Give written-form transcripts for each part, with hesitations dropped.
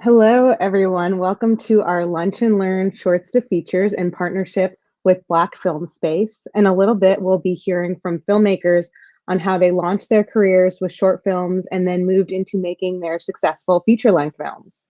Hello, everyone. Welcome to our Lunch and Learn Shorts to Features in partnership with Black Film Space. In a little bit, we'll be hearing from filmmakers on how they launched their careers with short films and then moved into making their successful feature-length films.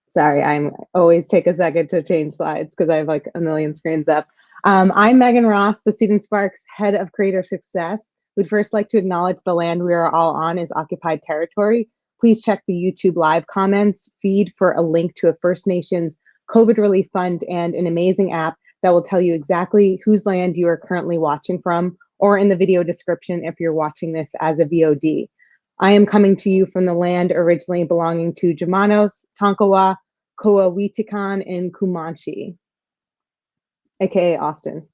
Sorry, I'm always take a second to change slides because I have like a million screens up. I'm Megan Ross, the Seed&Spark's head of creator success. We'd first like to acknowledge the land we are all on is occupied territory. Please check the YouTube live comments feed for a link to a First Nations COVID relief fund and an amazing app that will tell you exactly whose land you are currently watching from, or in the video description if you're watching this as a VOD. I am coming to you from the land originally belonging to Jamanos, Tonkawa, Coahuitican, and Comanche, aka Austin.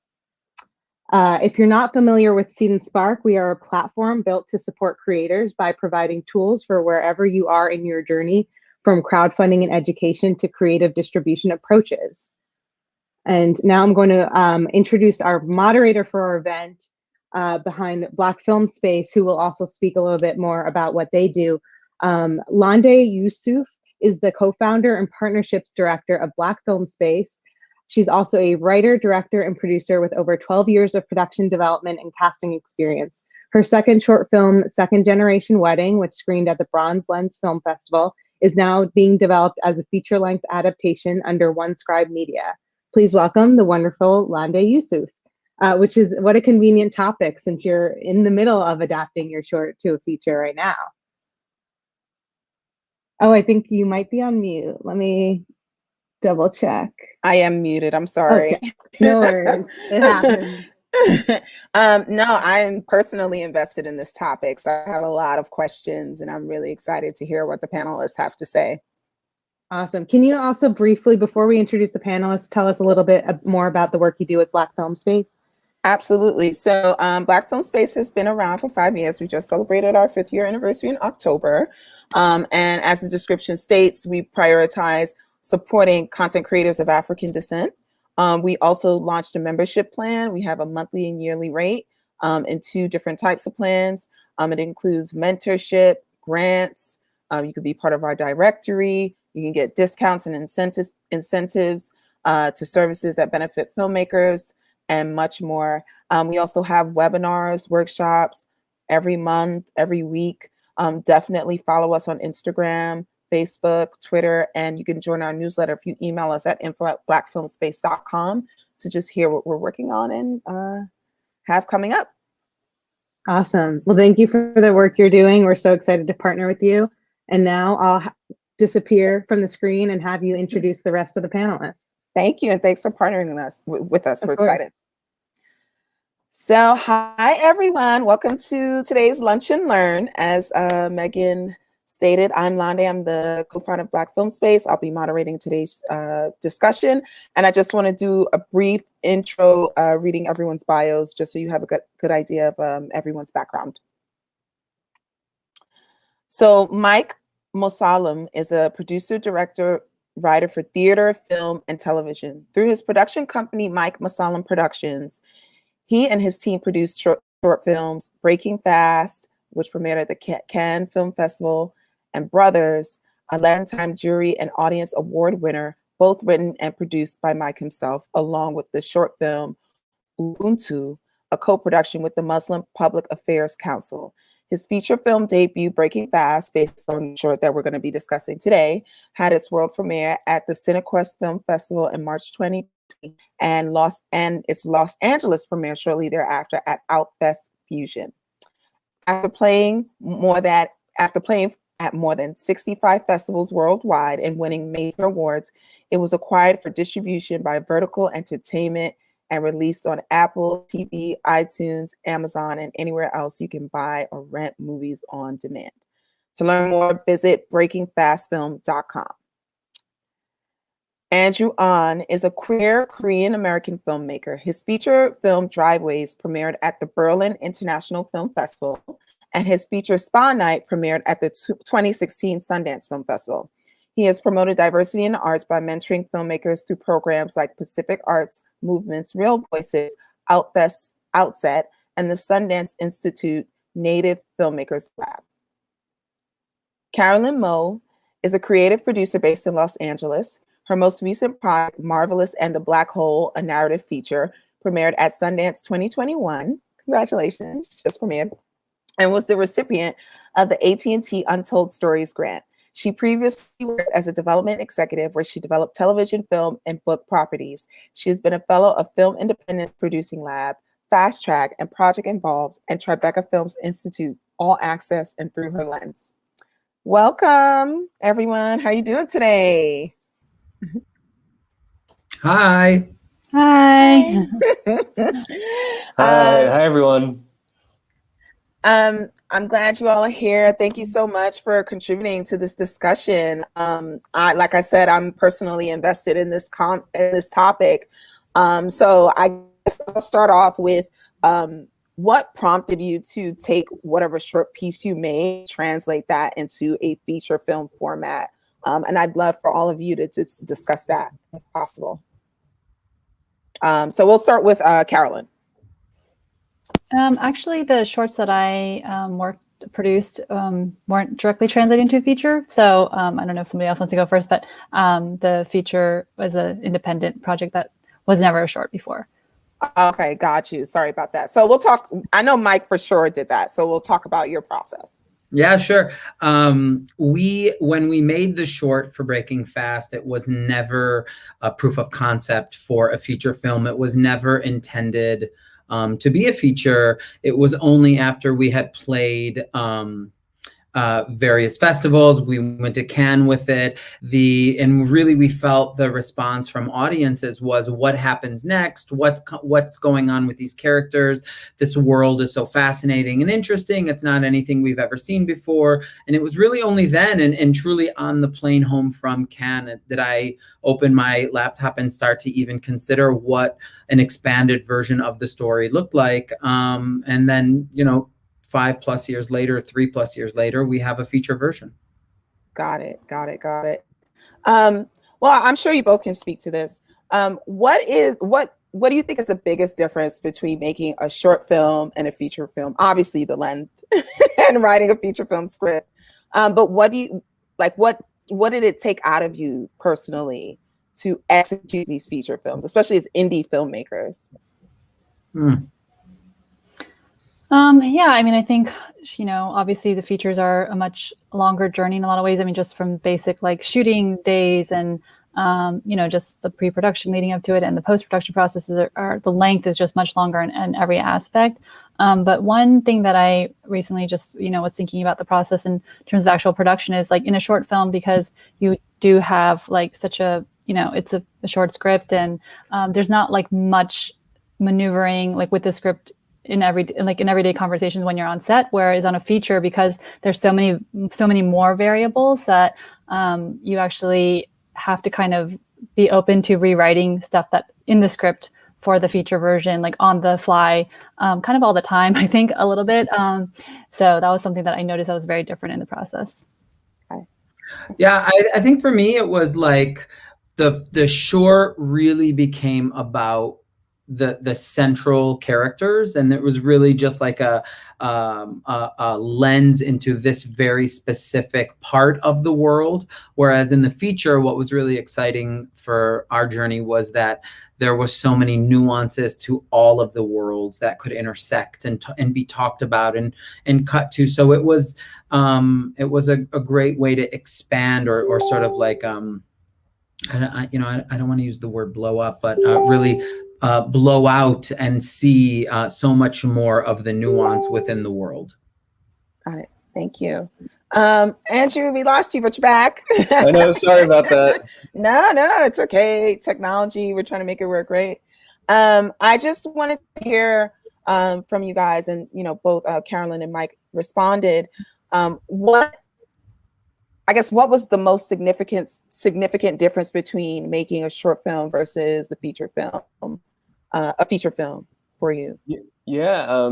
If you're not familiar with Seed&Spark, we are a platform built to support creators by providing tools for wherever you are in your journey, from crowdfunding and education to creative distribution approaches. And now I'm going to introduce our moderator for our event behind Black Film Space, who will also speak a little bit more about what they do. Lande Yoosuf is the co-founder and partnerships director of Black Film Space. She's also a writer, director, and producer with over 12 years of production development and casting experience. Her second short film, Second Generation Wedding, which screened at the Bronze Lens Film Festival, is now being developed as a feature-length adaptation under One Scribe Media. Please welcome the wonderful Lande Yoosuf, which is what a convenient topic since you're in the middle of adapting your short to a feature right now. Oh, I think you might be on mute. Let me double check. I am muted. I'm sorry. Okay. No worries. It happens. No, I'm personally invested in this topic, so I have a lot of questions, and I'm really excited to hear what the panelists have to say. Awesome. Can you also briefly, before we introduce the panelists, tell us a little bit more about the work you do with Black Film Space? Absolutely. So Black Film Space has been around for 5 years. We just celebrated our 5th year anniversary in October. And as the description states, we prioritize supporting content creators of African descent. We also launched a membership plan. We have a monthly and yearly rate and 2 different types of plans. It includes mentorship, grants. You could be part of our directory. You can get discounts and incentives to services that benefit filmmakers, and much more. We also have webinars, workshops every month, every week. Definitely follow us on Instagram, Facebook, Twitter, and you can join our newsletter if you email us at info@blackfilmspace.com to just hear what we're working on and have coming up. Awesome. Well, thank you for the work you're doing. We're so excited to partner with you. And now I'll disappear from the screen and have you introduce the rest of the panelists. Thank you, and thanks for partnering with us. We're excited. So, hi everyone. Welcome to today's Lunch and Learn. As Megan stated, I'm Lande. I'm the co-founder of Black Film Space. I'll be moderating today's discussion, and I just want to do a brief intro, reading everyone's bios, just so you have a good idea of everyone's background. So, Mike Mosallam is a producer, director, writer for theater, film, and television. Through his production company, Mike Mosallam Productions, he and his team produced short films, Breaking Fast, which premiered at the Cannes Film Festival, and Brothers, a 11-time jury and audience award winner, both written and produced by Mike himself, along with the short film Ubuntu, a co-production with the Muslim Public Affairs Council. His feature film debut, Breaking Fast, based on the short that we're going to be discussing today, had its world premiere at the Cinequest Film Festival in March 2020, and its Los Angeles premiere shortly thereafter at Outfest Fusion. After playing at more than 65 festivals worldwide and winning major awards, it was acquired for distribution by Vertical Entertainment and released on Apple TV, iTunes, Amazon, and anywhere else you can buy or rent movies on demand. To learn more, visit breakingfastfilm.com. Andrew Ahn is a queer Korean-American filmmaker. His feature film Driveways premiered at the Berlin International Film Festival, and his feature Spa Night premiered at the 2016 Sundance Film Festival. He has promoted diversity in the arts by mentoring filmmakers through programs like Pacific Arts Movement's Real Voices, Outset, and the Sundance Institute Native Filmmakers Lab. Carolyn Mao is a creative producer based in Los Angeles. Her most recent project, Marvelous and the Black Hole, a narrative feature, premiered at Sundance 2021. Congratulations, just premiered, and was the recipient of the AT&T Untold Stories grant. She previously worked as a development executive where she developed television, film, and book properties. She has been a fellow of Film Independence Producing Lab, Fast Track, and Project Involved, and Tribeca Films Institute, All Access and Through Her Lens. Welcome, everyone. How are you doing today? Hi. Hi. Hi, everyone. I'm glad you all are here. Thank you so much for contributing to this discussion. Like I said, I'm personally invested in this topic. So I guess I'll start off with what prompted you to take whatever short piece you made, translate that into a feature film format. And I'd love for all of you to discuss that if possible. So we'll start with Carolyn. Actually, the shorts that I produced weren't directly translating to a feature. So I don't know if somebody else wants to go first, but the feature was an independent project that was never a short before. Okay, got you. Sorry about that. So we'll talk. I know Mike for sure did that. So we'll talk about your process. Yeah, sure. When we made the short for Breaking Fast, it was never a proof of concept for a feature film. It was never intended to be a feature. It was only after we had played various festivals. We went to Cannes with it. And really we felt the response from audiences was, what happens next? What's going on with these characters? This world is so fascinating and interesting. It's not anything we've ever seen before. And it was really only then and truly on the plane home from Cannes that I opened my laptop and start to even consider what an expanded version of the story looked like. And then, 5+ years later, 3+ years later, we have a feature version. Got it. Well, I'm sure you both can speak to this. What do you think is the biggest difference between making a short film and a feature film? Obviously the length and writing a feature film script. But what do you like? What did it take out of you personally to execute these feature films, especially as indie filmmakers? Yeah, I mean, I think, obviously the features are a much longer journey in a lot of ways. I mean, just from basic like shooting days and, just the pre-production leading up to it and the post-production processes are the length is just much longer in every aspect. But one thing that I recently just, was thinking about the process in terms of actual production is like in a short film, because you do have like such a, it's a short script and there's not like much maneuvering like with the script in everyday conversations when you're on set, whereas on a feature, because there's so many more variables that you actually have to kind of be open to rewriting stuff that in the script for the feature version, like on the fly, kind of all the time, I think a little bit. So that was something that I noticed that was very different in the process. Yeah, I think for me, it was like the short really became about the central characters, and it was really just like a lens into this very specific part of the world. Whereas in the feature, what was really exciting for our journey was that there was so many nuances to all of the worlds that could intersect and be talked about and cut to. So it was a great way to expand or sort of like I don't want to use the word blow up, but really blow out and see so much more of the nuance within the world. Got it. Thank you. Andrew, we lost you, but you're back. I know. Sorry about that. No, it's okay. Technology, we're trying to make it work, right? I just wanted to hear from you guys, and both Carolyn and Mike responded. What was the most significant difference between making a short film versus the feature film, a feature film for you? Yeah,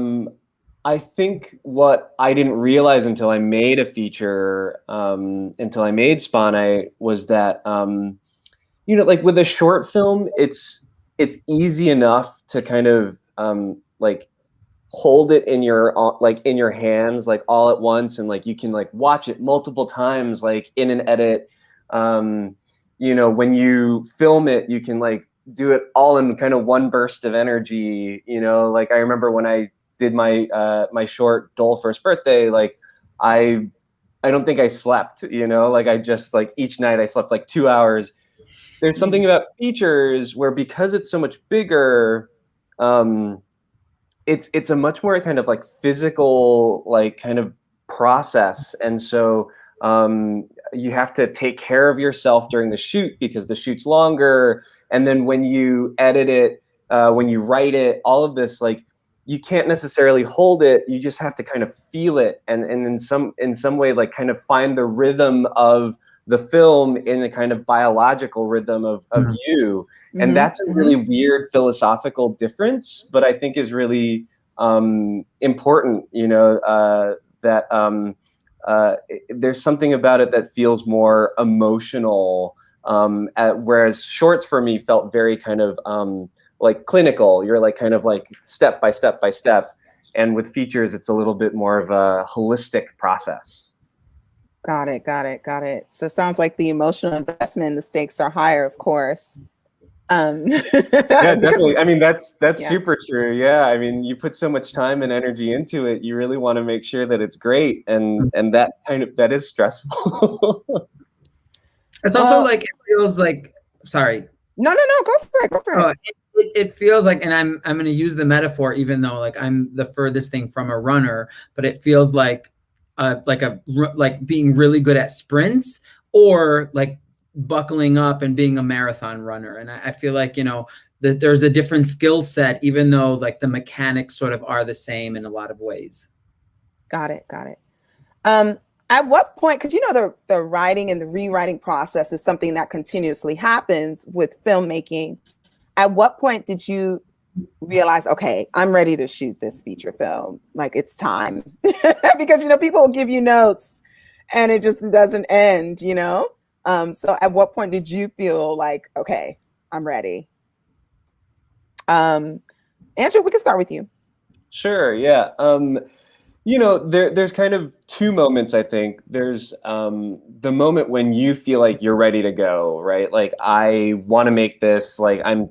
I think what I didn't realize until I made a feature, until I made Spawn, was that, like with a short film, it's easy enough to kind of like hold it in your in your hands like all at once, and like you can like watch it multiple times like in an edit. You know, when you film it, you can like do it all in kind of one burst of energy. You know, like I remember when I did my my short Dole First Birthday, like I don't think I slept, you know, like I just like each night I slept like 2 hours. There's something about features where, because it's so much bigger, it's a much more kind of like physical like kind of process. And so you have to take care of yourself during the shoot because the shoot's longer. And then when you edit it, when you write it, all of this, like you can't necessarily hold it. You just have to kind of feel it, and in some way like kind of find the rhythm of the film in a kind of biological rhythm of you. And that's a really weird philosophical difference, but I think is really important, you know, that there's something about it that feels more emotional, whereas shorts for me felt very kind of like clinical. You're like kind of like step by step by step. And with features, it's a little bit more of a holistic process. Got it. So it sounds like the emotional investment, the stakes are higher, of course. Yeah, definitely. I mean, that's super true. Yeah, I mean, you put so much time and energy into it, you really want to make sure that it's great, and that is stressful. It's also like, it feels like, sorry. No, go for it. It feels like, and I'm going to use the metaphor, even though like I'm the furthest thing from a runner, but it feels like being really good at sprints, or like buckling up and being a marathon runner. And I feel like, you know, that there's a different skill set, even though like the mechanics sort of are the same in a lot of ways. Got it. At what point, because you know the writing and the rewriting process is something that continuously happens with filmmaking. At what point did you realize, okay, I'm ready to shoot this feature film, like it's time? Because, you know, people will give you notes and it just doesn't end, you know? So at what point did you feel like, okay, I'm ready? Andrew, we can start with you. Sure, yeah. You know, there's kind of two moments, I think. There's the moment when you feel like you're ready to go, right? Like, I want to make this, like I'm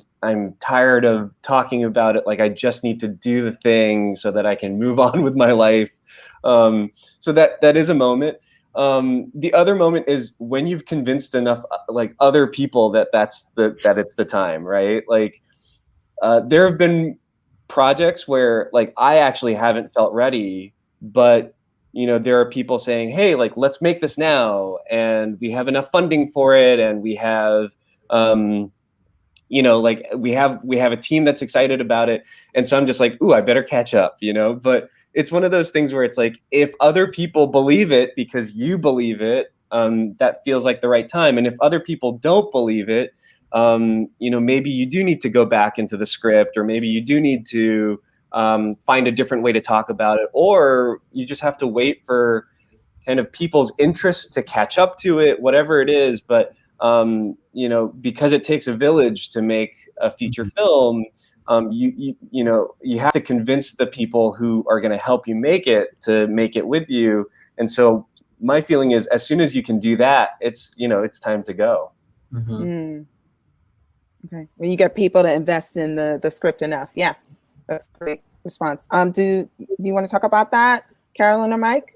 tired of talking about it, like I just need to do the thing so that I can move on with my life. So that is a moment. The other moment is when you've convinced enough like other people that it's the time, right? Like there have been projects where like I actually haven't felt ready, but you know, there are people saying, hey, like let's make this now, and we have enough funding for it, and we have you know, like we have a team that's excited about it. And so I'm just like, ooh, I better catch up, you know. But it's one of those things where it's like, if other people believe it because you believe it, that feels like the right time. And if other people don't believe it, you know, maybe you do need to go back into the script, or maybe you do need to find a different way to talk about it, or you just have to wait for kind of people's interest to catch up to it, whatever it is. But you know, because it takes a village to make a feature film, you know, you have to convince the people who are going to help you make it to make it with you. And so my feeling is, as soon as you can do that, it's, you know, it's time to go. Okay, when you get people to invest in the script enough. Yeah, that's a great response. Do you want to talk about that, Carolyn or Mike?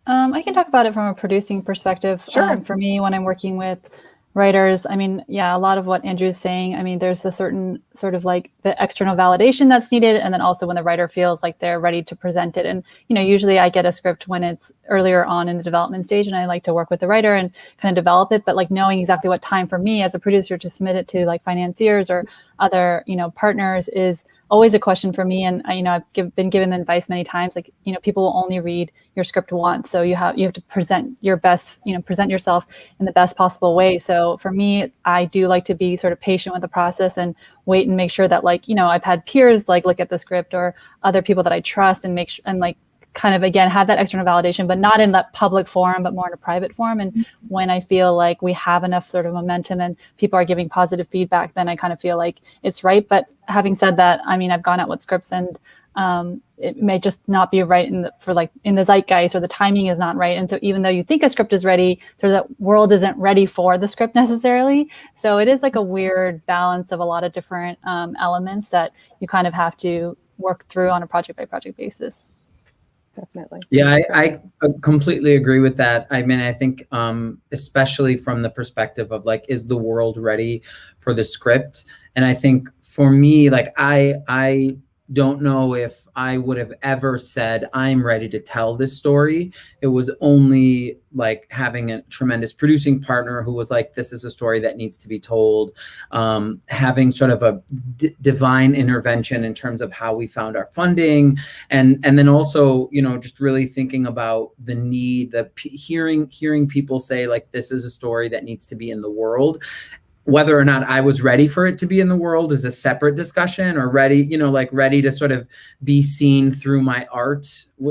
I can talk about it from a producing perspective. Sure. For me, when I'm working with writers, I mean, yeah, a lot of what Andrew's saying, I mean, there's a certain sort of like the external validation that's needed. And then also when the writer feels like they're ready to present it. And, you know, usually I get a script when it's earlier on in the development stage, and I like to work with the writer and kind of develop it. But like knowing exactly what time for me as a producer to submit it to like financiers or other, you know, partners is always a question for me. And you know, I've been given the advice many times, like, you know, people will only read your script once. So you have to present your best, you know, present yourself in the best possible way. So for me, I do like to be sort of patient with the process and wait and make sure that, like, you know, I've had peers like look at the script, or other people that I trust, and make sure, and like kind of, again, have that external validation, but not in that public forum, but more in a private forum. And when I feel like we have enough sort of momentum and people are giving positive feedback, then I kind of feel like it's right. But having said that, I mean, I've gone out with scripts and it may just not be right in the zeitgeist, or the timing is not right. And so even though you think a script is ready, sort of that world isn't ready for the script necessarily. So it is like a weird balance of a lot of different elements that you kind of have to work through on a project by project basis. Definitely. Yeah, I completely agree with that. I mean, I think especially from the perspective of like, is the world ready for the script? And I think for me, like I don't know if I would have ever said I'm ready to tell this story. It was only like having a tremendous producing partner who was like, this is a story that needs to be told. Having sort of a divine intervention in terms of how we found our funding, and then also, you know, just really thinking about the need, hearing people say like, this is a story that needs to be in the world. Whether or not I was ready for it to be in the world is a separate discussion, or ready, you know, like ready to sort of be seen through my art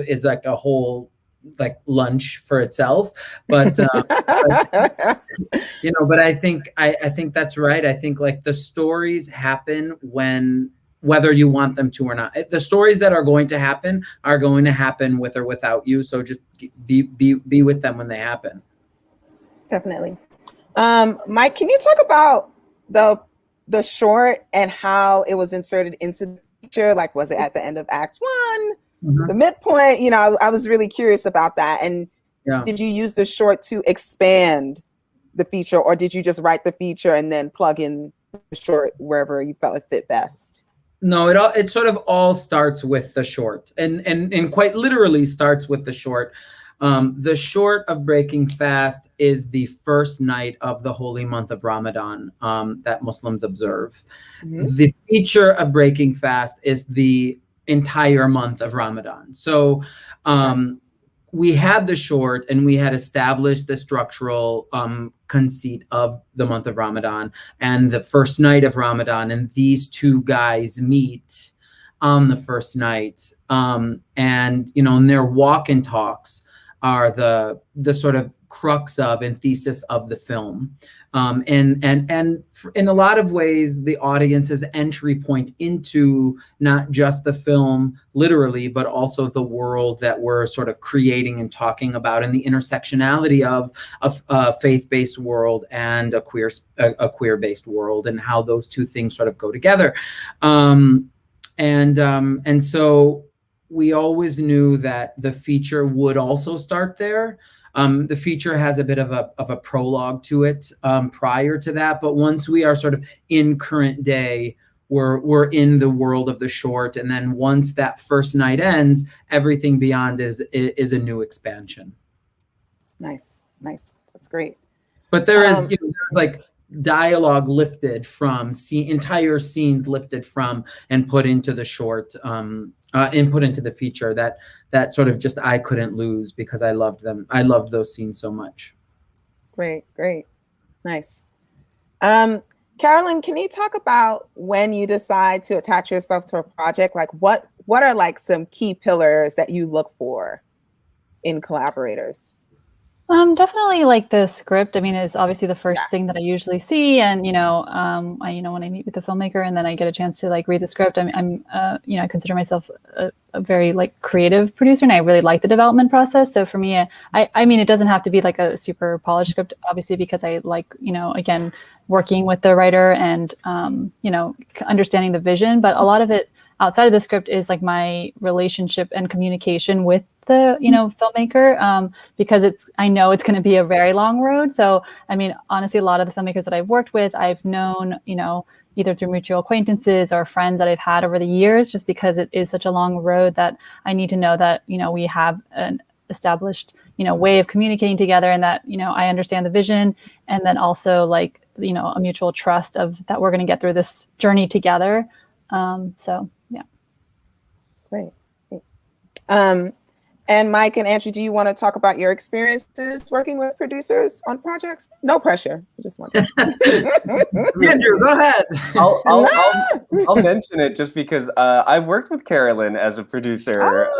is like a whole like lunch for itself. But, you know, but I think that's right. I think like the stories happen whether you want them to or not. The stories that are going to happen with or without you. So just be with them when they happen. Definitely. Mike, can you talk about the short and how it was inserted into the feature? Like, was it at the end of Act 1, the midpoint? You know, I was really curious about that. And did you use the short to expand the feature, or did you just write the feature and then plug in the short wherever you felt it fit best? No, it sort of all starts with the short, and quite literally starts with the short. The short of Breaking Fast is the first night of the holy month of Ramadan that Muslims observe. The feature of Breaking Fast is the entire month of Ramadan. So we had the short, and we had established the structural conceit of the month of Ramadan and the first night of Ramadan, and these two guys meet on the first night, and you know, in their walk and talks are the sort of crux of and thesis of the film. And in a lot of ways, the audience's entry point into not just the film literally, but also the world that we're sort of creating and talking about, and the intersectionality of a faith-based world and a queer-based world, and how those two things sort of go together. And so we always knew that the feature would also start there. The feature has a bit of a prologue to it prior to that, but once we are sort of in current day, we're in the world of the short, and then once that first night ends, everything beyond is a new expansion. Nice, that's great. But there is there's like dialogue lifted from entire scenes lifted from and put into the short. Input into the feature that sort of just I couldn't lose because I loved them. I loved those scenes so much. Great, nice. Carolyn, can you talk about when you decide to attach yourself to a project? Like what are like some key pillars that you look for in collaborators? Definitely like the script. I mean, it's obviously the first thing that I usually see. And, when I meet with the filmmaker and then I get a chance to like read the script, I consider myself a very like creative producer, and I really like the development process. So for me, I mean, it doesn't have to be like a super polished script, obviously, because I like, again, working with the writer and, understanding the vision. But a lot of it outside of the script is like my relationship and communication with the filmmaker, because I know it's going to be a very long road. So I mean, honestly, a lot of the filmmakers that I've worked with, I've known either through mutual acquaintances or friends that I've had over the years, just because it is such a long road that I need to know that we have an established way of communicating together, and that I understand the vision, and then also like a mutual trust of that we're going to get through this journey together. So yeah. Great. And Mike and Andrew, do you want to talk about your experiences working with producers on projects? No pressure. I just want Andrew, go ahead. I'll mention it just because I've worked with Carolyn as a producer.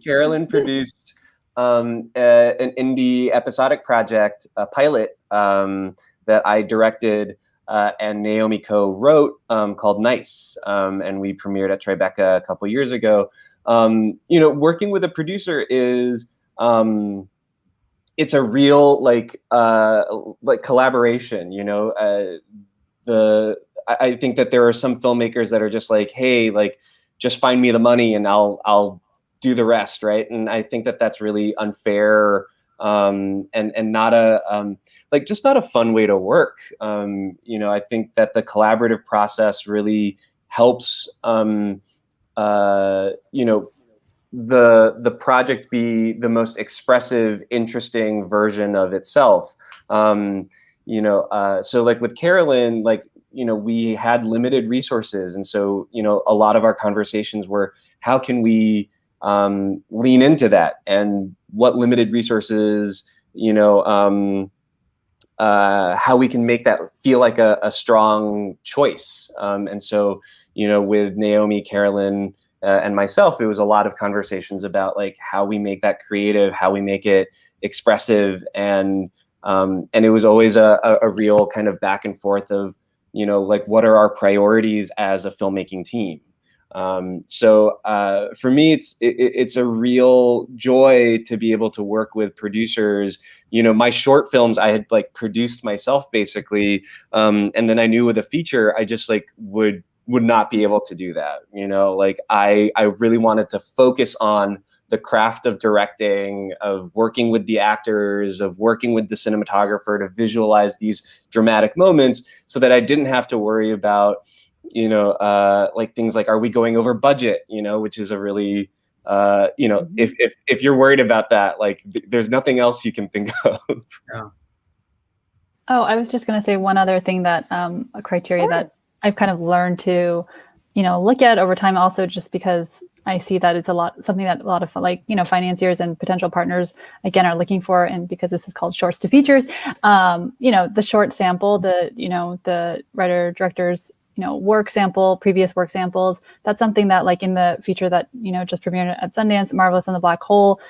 Carolyn produced an indie episodic project, a pilot that I directed and Naomi co-wrote called Nice, and we premiered at Tribeca a couple years ago. Working with a producer is it's a real like collaboration. I think that there are some filmmakers that are just like, hey, like just find me the money and I'll do the rest, right? And I think that that's really unfair and not a just not a fun way to work. I think that the collaborative process really helps the project be the most expressive, interesting version of itself. So like with Carolyn, we had limited resources. And so, a lot of our conversations were, how can we lean into that? And what limited resources, how we can make that feel like a strong choice. And so, with Naomi, Carolyn, and myself, it was a lot of conversations about like how we make that creative, how we make it expressive, and it was always a real kind of back and forth of, what are our priorities as a filmmaking team. So for me, it's a real joy to be able to work with producers. My short films I had like produced myself basically, and then I knew with a feature I just like would not be able to do that. I really wanted to focus on the craft of directing, of working with the actors, of working with the cinematographer to visualize these dramatic moments, so that I didn't have to worry about, things like, are we going over budget, which is a really, if you're worried about that, there's nothing else you can think of. Yeah. Oh, I was just going to say one other thing that a criteria that I've kind of learned to, look at over time also, just because I see that it's something that a lot of financiers and potential partners, again, are looking for. And because this is called shorts to features, the short sample, the writer director's, work sample, previous work samples, that's something that like in the feature that, just premiered at Sundance, Marvelous and the Black Hole,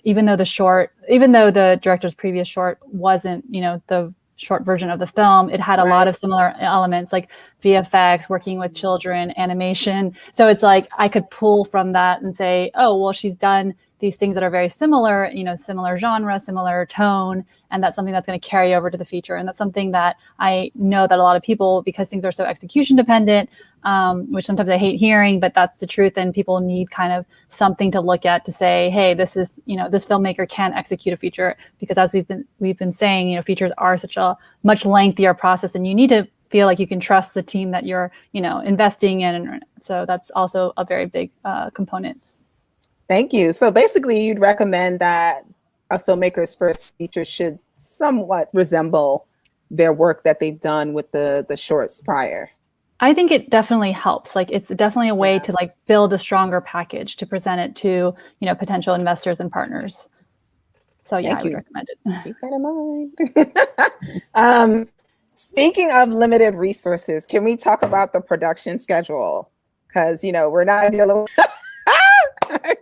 even though the director's previous short wasn't, the short version of the film, it had a lot of similar elements like VFX, working with children, animation. So it's like I could pull from that and say, oh, well, she's done these things that are very similar, similar genre, similar tone, and that's something that's going to carry over to the feature. And that's something that I know that a lot of people, because things are so execution dependent, which sometimes I hate hearing, but that's the truth. And people need kind of something to look at to say, hey, this is, this filmmaker can execute a feature, because as we've been saying, features are such a much lengthier process, and you need to feel like you can trust the team that you're, investing in. So that's also a very big component. Thank you. So basically, you'd recommend that a filmmaker's first feature should somewhat resemble their work that they've done with the shorts prior. I think it definitely helps. Like, it's definitely a way to like build a stronger package to present it to, potential investors and partners. So yeah, I would recommend it. Keep that in mind. Speaking of limited resources, can we talk about the production schedule? Because, we're not dealing with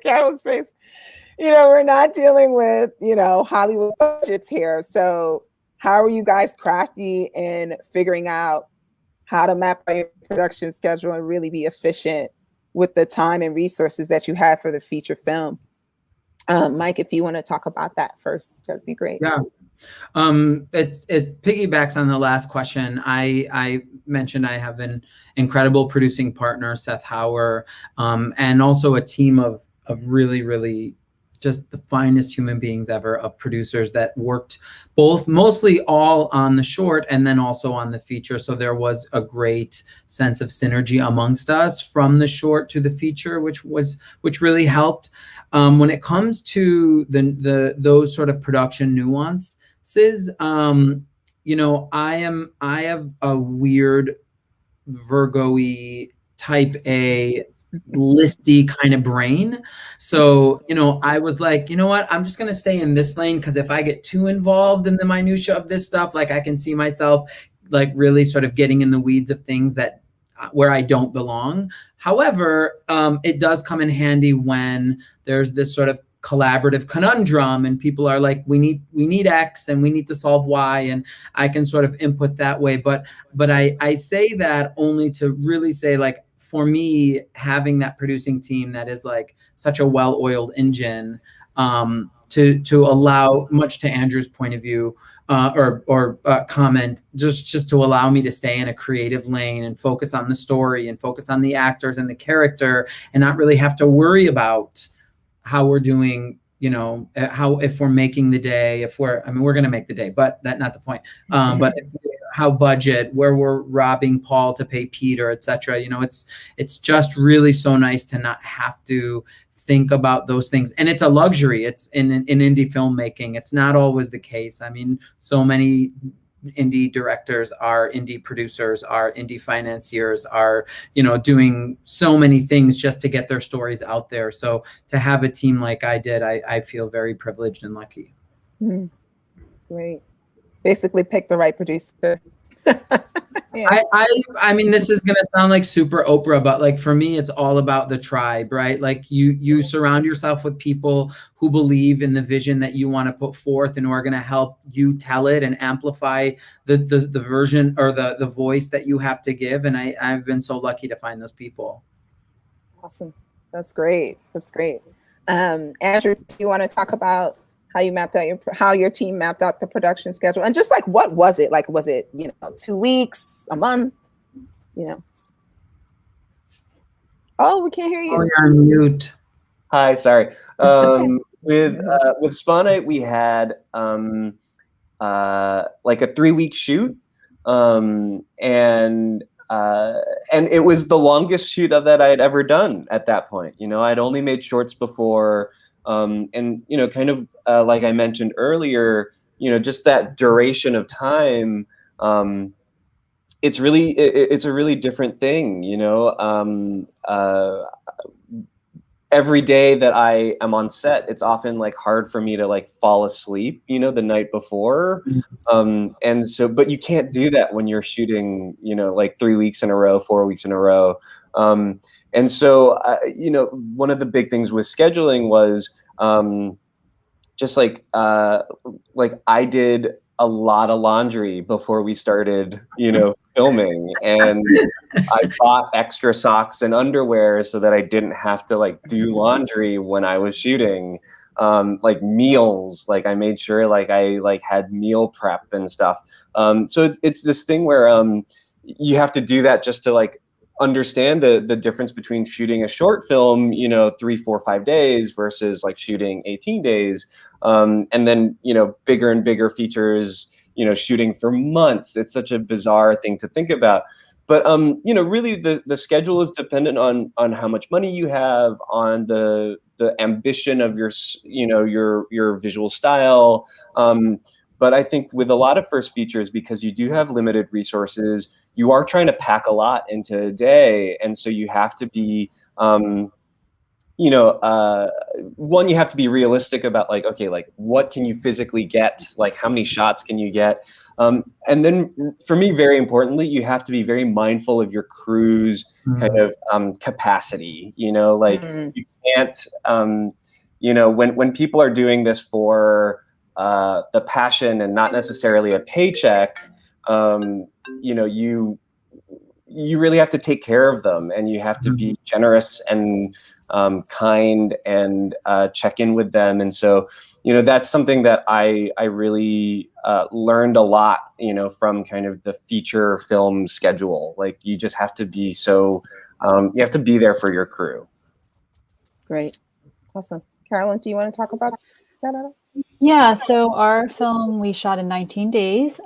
Carolyn's face. We're not dealing with, Hollywood budgets here. So how are you guys crafty in figuring out how to map out your production schedule and really be efficient with the time and resources that you have for the feature film? Mike, if you want to talk about that first, that'd be great. Yeah. It piggybacks on the last question. I mentioned I have an incredible producing partner, Seth Hauer, and also a team of really, really just the finest human beings ever, of producers that worked mostly all on the short and then also on the feature. So there was a great sense of synergy amongst us from the short to the feature, which really helped. When it comes to those sort of production nuances, I have a weird Virgo-y type A listy kind of brain. So, I was like, you know what, I'm just going to stay in this lane, because if I get too involved in the minutia of this stuff, like I can see myself like really sort of getting in the weeds of things that where I don't belong. However, it does come in handy when there's this sort of collaborative conundrum and people are like, we need X and we need to solve Y, and I can sort of input that way. But I say that only to really say, like, for me, having that producing team that is like such a well-oiled engine, to allow, much to Andrew's point of view, or comment, just to allow me to stay in a creative lane and focus on the story and focus on the actors and the character, and not really have to worry about how we're doing, how, if we're making the day, we're going to make the day, but that's not the point. But how budget, where we're robbing Paul to pay Peter, etc. It's just really so nice to not have to think about those things. And it's a luxury. It's in indie filmmaking. It's not always the case. I mean, so many indie directors are indie producers, are indie financiers, are, doing so many things just to get their stories out there. So to have a team like I did, I feel very privileged and lucky. Mm-hmm. Great. Basically pick the right producer. Yeah. I mean, this is going to sound like super Oprah, but like for me, it's all about the tribe, right? Like you surround yourself with people who believe in the vision that you want to put forth and who are going to help you tell it and amplify the version or the voice that you have to give. And I've been so lucky to find those people. Awesome. That's great. That's great. Andrew, do you want to talk about how you mapped out how your team mapped out the production schedule, and just like, what was it like? Was it 2 weeks, a month? Oh, we can't hear you. Oh, you're on mute. Hi, sorry. With Spa Night, we had like a 3-week shoot, and it was the longest shoot of that I had ever done at that point. I'd only made shorts before. And kind of like I mentioned earlier, just that duration of time, it's a really different thing. Every day that I am on set, it's often like hard for me to like fall asleep, the night before. And so, but you can't do that when you're shooting, like 3 weeks in a row, 4 weeks in a row. And so, one of the big things with scheduling was just like I did a lot of laundry before we started, filming, and I bought extra socks and underwear so that I didn't have to like do laundry when I was shooting. Like meals, like I made sure like I like had meal prep and stuff. So it's this thing where you have to do that just to like understand the difference between shooting a short film, 3, 4, 5 days versus like shooting 18 days. And then, bigger and bigger features, shooting for months. It's such a bizarre thing to think about. But, really the schedule is dependent on how much money you have, on the ambition of your visual style. But I think with a lot of first features, because you do have limited resources, you are trying to pack a lot into a day. And so you have to be, one, you have to be realistic about like, okay, like what can you physically get? Like how many shots can you get? And then for me, very importantly, you have to be very mindful of your crew's kind of capacity, you can't, when people are doing this for the passion and not necessarily a paycheck, you really have to take care of them, and you have to be generous and kind and check in with them. And so, that's something that I really learned a lot, from kind of the feature film schedule. Like you just have to be you have to be there for your crew. Great. Awesome. Carolyn, do you want to talk about that at all? Yeah, so our film we shot in 19 days.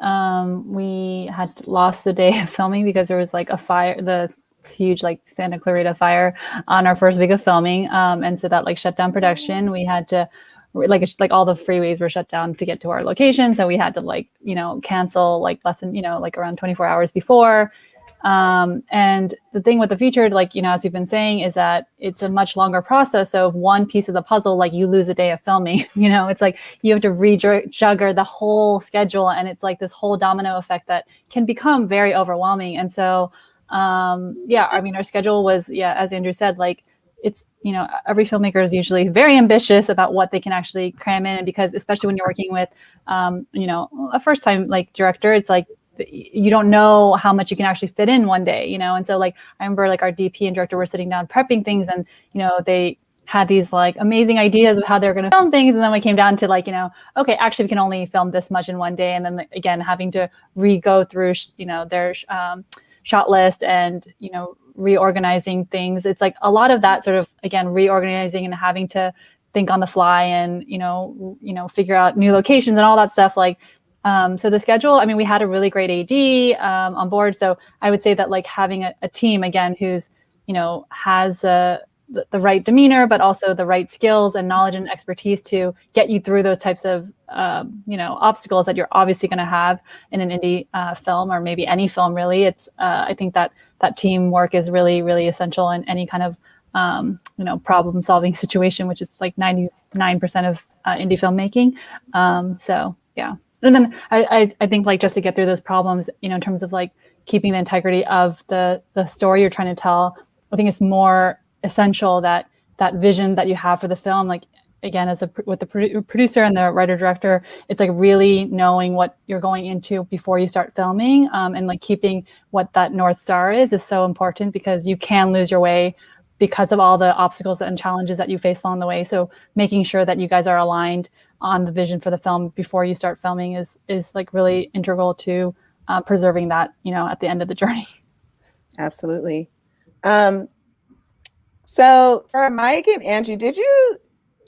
We had lost a day of filming because there was like a fire, the huge like Santa Clarita fire on our first week of filming. And so that like shut down production. We had to like all the freeways were shut down to get to our location. So we had to cancel like less than, like around 24 hours before. And the thing with the feature, like, as we've been saying, is that it's a much longer process. So if one piece of the puzzle, like you lose a day of filming, it's like you have to rejigger the whole schedule. And it's like this whole domino effect that can become very overwhelming. And so, our schedule was, as Andrew said, like, it's, every filmmaker is usually very ambitious about what they can actually cram in. And because, especially when you're working with, a first time like director, it's like, you don't know how much you can actually fit in one day, and so like I remember like our DP and director were sitting down prepping things, and they had these like amazing ideas of how they're going to film things, and then we came down to like, okay, actually we can only film this much in one day, and then again having to re-go through their shot list and reorganizing things. It's like a lot of that sort of, again, reorganizing and having to think on the fly and figure out new locations and all that stuff. Like so the schedule, I mean, we had a really great AD on board. So I would say that like having a team, again, who's, has the right demeanor, but also the right skills and knowledge and expertise to get you through those types of, obstacles that you're obviously going to have in an indie film, or maybe any film really. It's, I think that teamwork is really, really essential in any kind of, problem solving situation, which is like 99% of indie filmmaking. So yeah. And then I think like just to get through those problems, in terms of like keeping the integrity of the story you're trying to tell, I think it's more essential that vision that you have for the film, like again, with the producer and the writer director, it's like really knowing what you're going into before you start filming, and like keeping what that North Star is so important, because you can lose your way because of all the obstacles and challenges that you face along the way. So making sure that you guys are aligned on the vision for the film before you start filming is like really integral to preserving that, at the end of the journey. Absolutely. So for Mike and Andrew, did you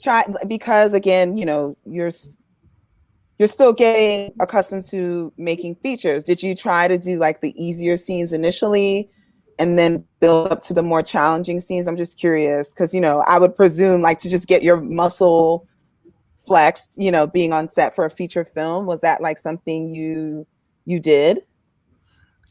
try, because again, you're still getting accustomed to making features. Did you try to do like the easier scenes initially and then build up to the more challenging scenes? I'm just curious, because, I would presume like to just get your muscle flexed, being on set for a feature film. Was that like something you did?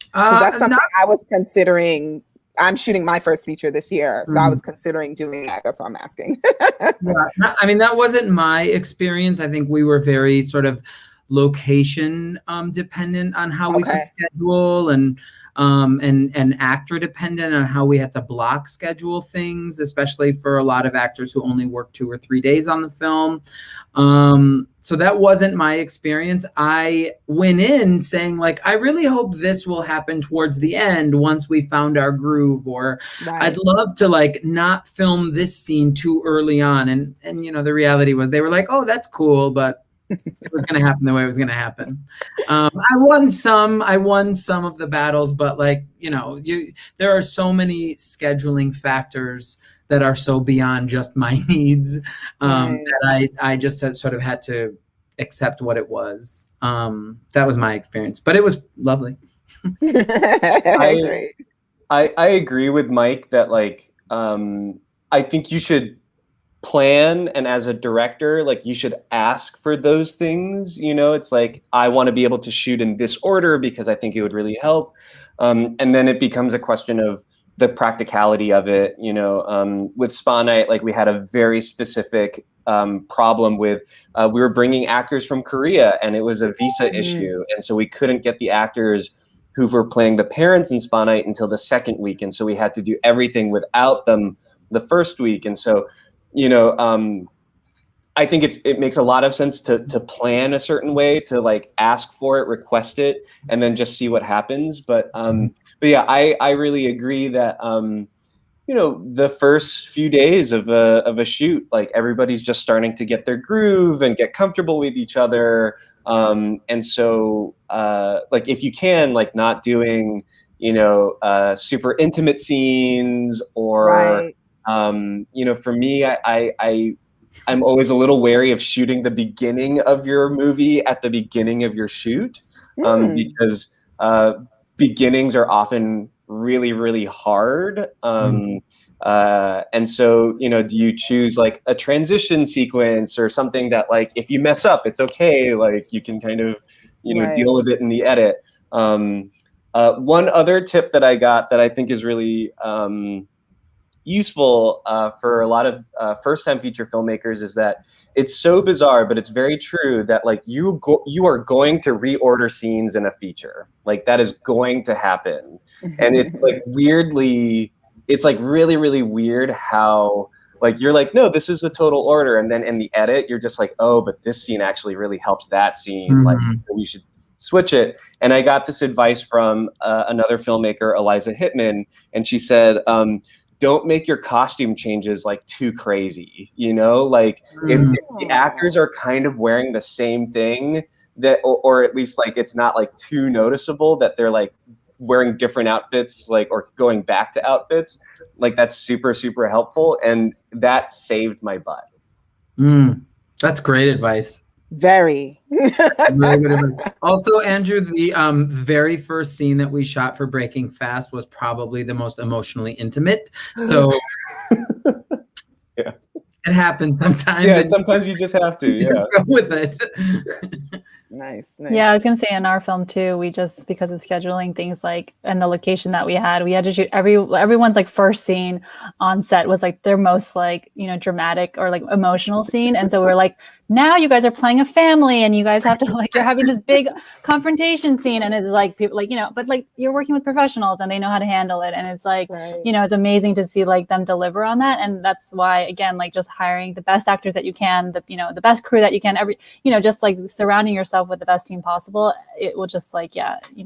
Because that's something I was considering. I'm shooting my first feature this year, so I was considering doing that. That's why I'm asking. I mean, that wasn't my experience. I think we were very sort of location dependent on how we could schedule, and actor dependent on how we had to block schedule things, especially for a lot of actors who only work 2 or 3 days on the film. So that wasn't my experience. I went in saying like, I really hope this will happen towards the end once we found our groove, or I'd love to like not film this scene too early on. And the reality was they were like, oh, that's cool, but it was going to happen the way it was going to happen. I won some of the battles, but like, there are so many scheduling factors that are so beyond just my needs, that I just sort of had to accept what it was. That was my experience, but it was lovely. I agree with Mike that like, I think you should plan, and as a director, like you should ask for those things. It's like, I want to be able to shoot in this order because I think it would really help. And then it becomes a question of the practicality of it. With Spa Night, like we had a very specific problem with, we were bringing actors from Korea, and it was a visa issue. And so we couldn't get the actors who were playing the parents in Spa Night until the second week. And so we had to do everything without them the first week. And so, I think it makes a lot of sense to plan a certain way, to like ask for it, request it, and then just see what happens. But yeah, I really agree that, the first few days of a shoot, like everybody's just starting to get their groove and get comfortable with each other. And so like if you can, like not doing, super intimate scenes, or, for me, I'm always a little wary of shooting the beginning of your movie at the beginning of your shoot, because beginnings are often really, really hard. And so, do you choose like a transition sequence or something that like, if you mess up, it's okay. Like you can kind of, deal with it in the edit. One other tip that I got that I think is really useful for a lot of first-time feature filmmakers is that it's so bizarre, but it's very true that like you are going to reorder scenes in a feature. Like that is going to happen, and it's like weirdly, it's like really, really weird how like you're like, no, this is the total order, and then in the edit you're just like, oh, but this scene actually really helps that scene. Like so we should switch it. And I got this advice from another filmmaker, Eliza Hittman, and she said, don't make your costume changes like too crazy, you know, like if the actors are kind of wearing the same thing, that or at least like it's not like too noticeable that they're like wearing different outfits, like, or going back to outfits, like that's super, super helpful. And that saved my butt. That's great advice. Very. Really good advice. Also, Andrew, the very first scene that we shot for Breaking Fast was probably the most emotionally intimate. So yeah, it happens sometimes. Yeah, sometimes you just have to. Yeah, just go with it. Nice. Yeah, I was gonna say in our film too, we just, because of scheduling things like, and the location that we had to shoot everyone's like first scene on set was like their most like, you know, dramatic or like emotional scene. And so we were like, now you guys are playing a family and you guys have to like, you're having this big confrontation scene, and it's like people like, you know, but like you're working with professionals and they know how to handle it. And it's like, you know, it's amazing to see like them deliver on that. And that's why, again, like just hiring the best actors that you can, the best crew that you can, just like surrounding yourself with the best team possible, it will just like,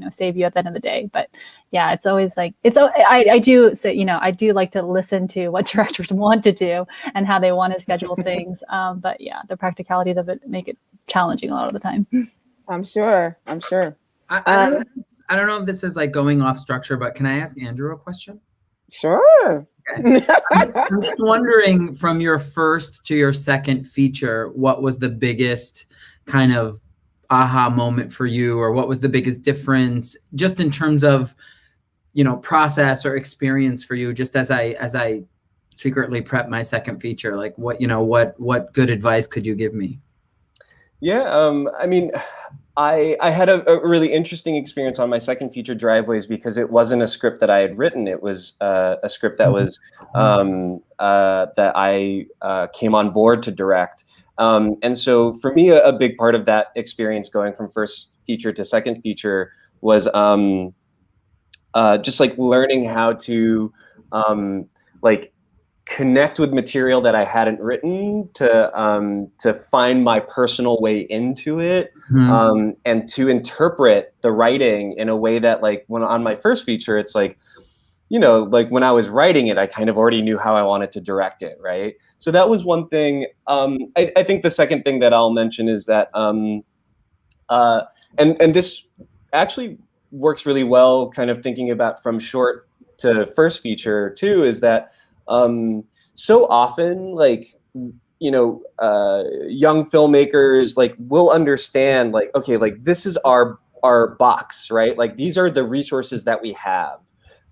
save you at the end of the day. But yeah, it's always like, I do say, I do like to listen to what directors want to do and how they want to schedule things. But yeah, the practicalities of it make it challenging a lot of the time. I'm sure. I don't know if this is like going off structure, but can I ask Andrew a question? Sure. Okay. I'm just wondering, from your first to your second feature, what was the biggest kind of aha moment for you, or what was the biggest difference just in terms of, process or experience for you, just as I secretly prep my second feature? Like what good advice could you give me? Yeah, I mean, I had a really interesting experience on my second feature, Driveways, because it wasn't a script that I had written. It was a script that was that I came on board to direct. And so for me, a big part of that experience going from first feature to second feature was just like learning how to like connect with material that I hadn't written to find my personal way into it, and to interpret the writing in a way that, like, when on my first feature, it's like, like when I was writing it, I kind of already knew how I wanted to direct it, right? So that was one thing. I think the second thing that I'll mention is that, and this actually works really well, kind of thinking about from short to first feature too, is that so often, like, young filmmakers like will understand, like, okay, like this is our box, right? Like these are the resources that we have.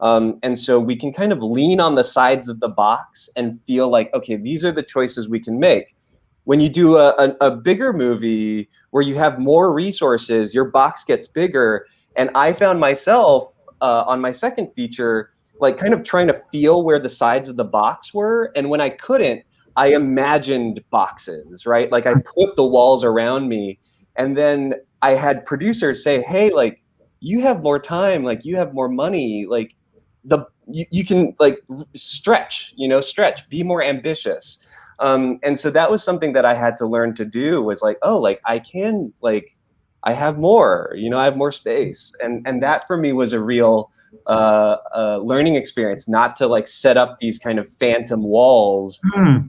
And so we can kind of lean on the sides of the box and feel like, okay, these are the choices we can make. When you do a bigger movie where you have more resources, your box gets bigger. And I found myself on my second feature, like kind of trying to feel where the sides of the box were. And when I couldn't, I imagined boxes, right? Like I put the walls around me. And then I had producers say, hey, like, you have more time, like you have more money, like you can like stretch, be more ambitious. And so that was something that I had to learn to do, was like, oh, like I can, like, I have more, I have more space. And that for me was a real learning experience, not to like set up these kind of phantom walls,